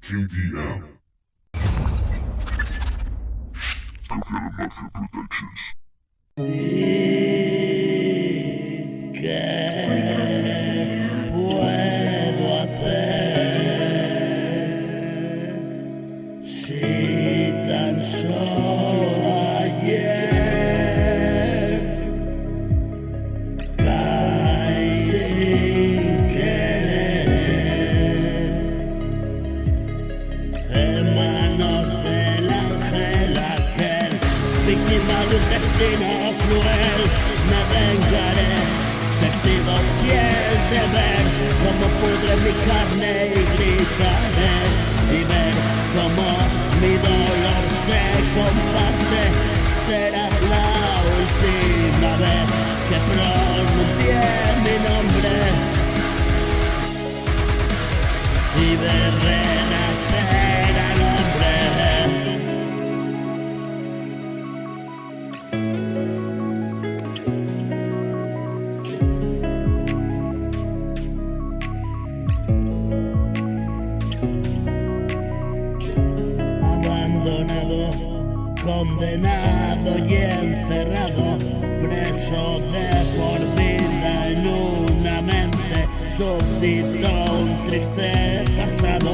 TDM. Confiar Mafia Productions. ¿Y qué puedo hacer si tan solo ayer caí sin querer en manos del ángel aquel, víctima de un destino cruel? Me vengaré, testigo fiel de ver cómo pudre mi carne y gritaré y ver cómo mi dolor se comparte. Será la última vez que pronuncie mi nombre y ver renacer al hombre. Abandonado, condenado y encerrado, preso de por vida en una mente, súbdito un triste pasado.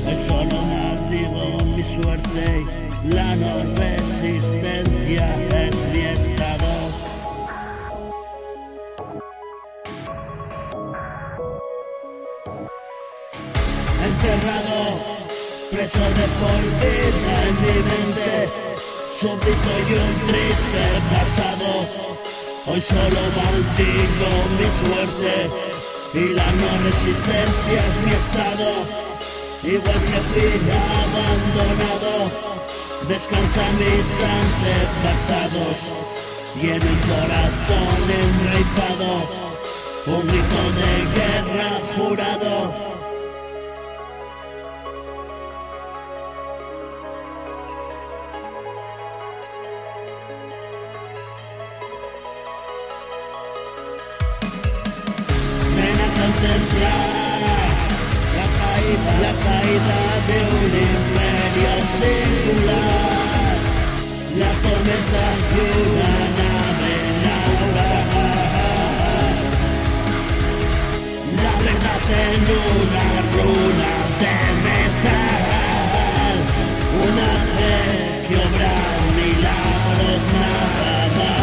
Hoy solo maldigo mi suerte y la no resistencia es mi estado. Encerrado, preso de por vida en mi mente, súbdito y un triste pasado. Hoy solo maldigo mi suerte y la no resistencia es mi estado. Igual que fui abandonado, descansan mis antepasados y en el corazón enraizado un grito de guerra jurado. Contemplar la caída de un imperio singular, la tormenta de una nave naufragar, la verdad en una runa de metal, una fe que obra milagros nada más.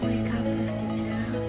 Wake up 52.